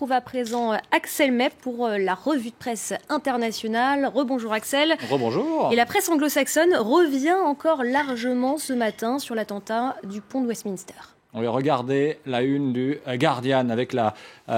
retrouve à présent Axel May pour la revue de presse internationale. Rebonjour Axel. Rebonjour. Et la presse anglo-saxonne revient encore largement ce matin sur l'attentat du pont de Westminster. On va regarder la une du Guardian avec la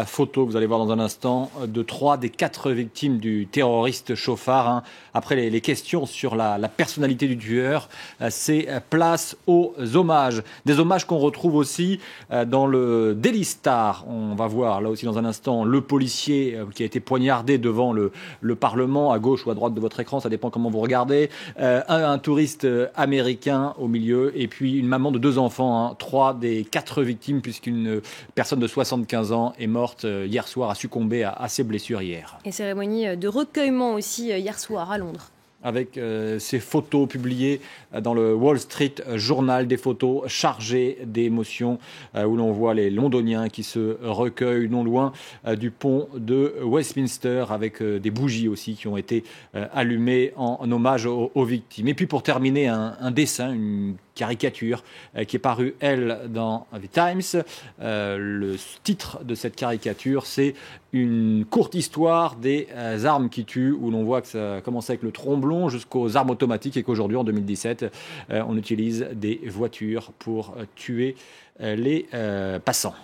photo que vous allez voir dans un instant de 3 des 4 victimes du terroriste chauffard. Après les questions sur la personnalité du tueur, c'est place aux hommages. Des hommages qu'on retrouve aussi dans le Daily Star. On va voir là aussi dans un instant le policier qui a été poignardé devant le Parlement, à gauche ou à droite de votre écran, ça dépend comment vous regardez. Un touriste américain au milieu et puis une maman de 2 enfants, 3 des 4 victimes puisqu'une personne de 75 ans est morte hier soir, a succombé à ses blessures hier. Et cérémonie de recueillement aussi hier soir à Londres. Avec ces photos publiées dans le Wall Street Journal, des photos chargées d'émotions où l'on voit les Londoniens qui se recueillent non loin du pont de Westminster avec des bougies aussi qui ont été allumées en hommage aux victimes. Et puis pour terminer, un dessin, une caricature qui est parue, elle, dans The Times. Le titre de cette caricature, c'est une courte histoire des armes qui tuent, où l'on voit que ça a commencé avec le tromblon jusqu'aux armes automatiques et qu'aujourd'hui, en 2017, on utilise des voitures pour tuer les passants.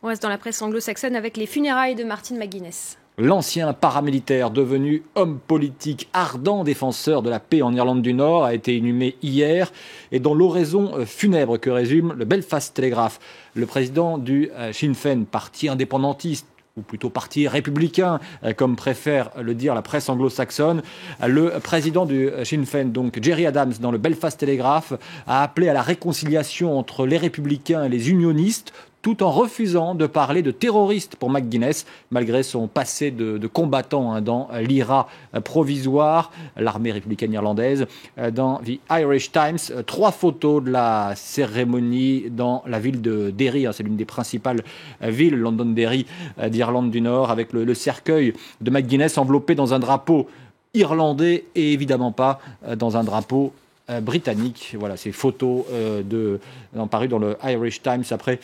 On reste dans la presse anglo-saxonne avec les funérailles de Martin McGuinness. L'ancien paramilitaire devenu homme politique, ardent défenseur de la paix en Irlande du Nord, a été inhumé hier et dans l'oraison funèbre que résume le Belfast Telegraph. Le président du Sinn Féin, parti indépendantiste, ou plutôt parti républicain, comme préfère le dire la presse anglo-saxonne. Le président du Sinn Féin, donc Gerry Adams, dans le Belfast Telegraph, a appelé à la réconciliation entre les républicains et les unionistes, tout en refusant de parler de terroriste pour McGuinness, malgré son passé de combattant dans l'IRA provisoire, l'armée républicaine irlandaise. Dans The Irish Times, 3 photos de la cérémonie dans la ville de Derry. C'est l'une des principales villes, Londonderry, d'Irlande du Nord, avec le cercueil de McGuinness enveloppé dans un drapeau irlandais et évidemment pas dans un drapeau britannique. Voilà, ces photos parues dans le Irish Times après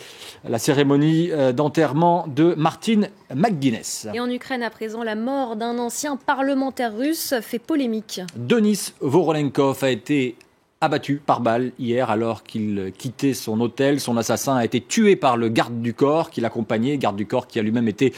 la cérémonie d'enterrement de Martin McGuinness. Et en Ukraine, à présent, la mort d'un ancien parlementaire russe fait polémique. Denis Voronenkov a été abattu par balle hier alors qu'il quittait son hôtel. Son assassin a été tué par le garde du corps qui l'accompagnait, garde du corps qui a lui-même été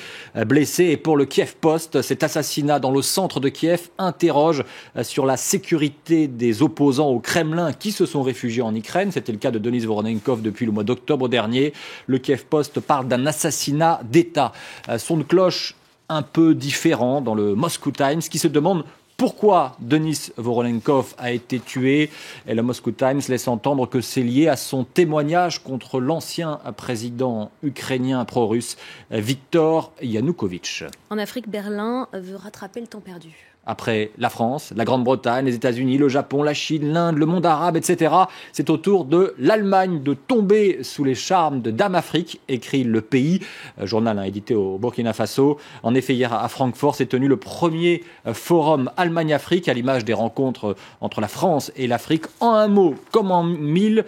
blessé. Et pour le Kiev Post, cet assassinat dans le centre de Kiev interroge sur la sécurité des opposants au Kremlin qui se sont réfugiés en Ukraine. C'était le cas de Denis Voronenkov depuis le mois d'octobre dernier. Le Kiev Post parle d'un assassinat d'État. Son de cloche un peu différent dans le Moscow Times qui se demande pourquoi Denis Voronenkov a été tué. Et le Moscow Times laisse entendre que c'est lié à son témoignage contre l'ancien président ukrainien pro-russe, Viktor Yanukovych. En Afrique, Berlin veut rattraper le temps perdu. Après la France, la Grande-Bretagne, les États-Unis, le Japon, la Chine, l'Inde, le monde arabe, etc., c'est au tour de l'Allemagne de tomber sous les charmes de Dame Afrique, écrit Le Pays, journal édité au Burkina Faso. En effet, hier à Francfort s'est tenu le premier forum Allemagne-Afrique, à l'image des rencontres entre la France et l'Afrique. En un mot, comme en 1000,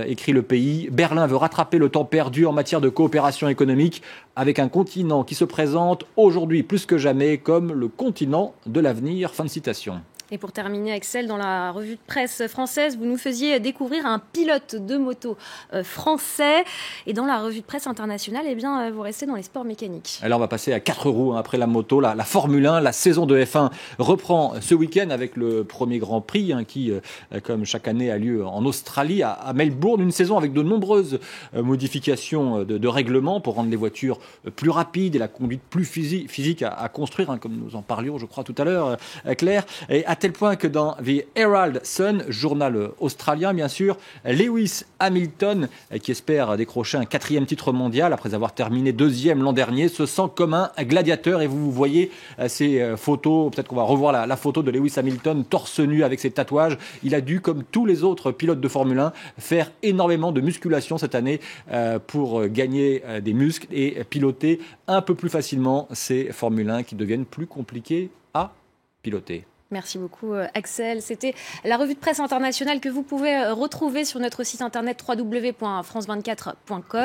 écrit Le Pays, Berlin veut rattraper le temps perdu en matière de coopération économique avec un continent qui se présente aujourd'hui plus que jamais comme le continent de l'avenir. Fin de citation. Et pour terminer, Axel, dans la revue de presse française, vous nous faisiez découvrir un pilote de moto français. Et dans la revue de presse internationale, eh bien, vous restez dans les sports mécaniques. Alors on va passer à 4 roues après la moto. La Formule 1, la saison de F1 reprend ce week-end avec le premier Grand Prix qui, comme chaque année, a lieu en Australie, à Melbourne. Une saison avec de nombreuses modifications de règlement pour rendre les voitures plus rapides et la conduite plus physique à construire, comme nous en parlions, je crois, tout à l'heure, Claire. Et à tel point que dans The Herald Sun, journal australien bien sûr, Lewis Hamilton, qui espère décrocher un 4e titre mondial après avoir terminé 2e l'an dernier, se sent comme un gladiateur. Et vous voyez ces photos, peut-être qu'on va revoir la photo de Lewis Hamilton torse nu avec ses tatouages. Il a dû, comme tous les autres pilotes de Formule 1, faire énormément de musculation cette année pour gagner des muscles et piloter un peu plus facilement ces Formule 1 qui deviennent plus compliquées à piloter. Merci beaucoup Axel. C'était la revue de presse internationale que vous pouvez retrouver sur notre site internet www.france24.com.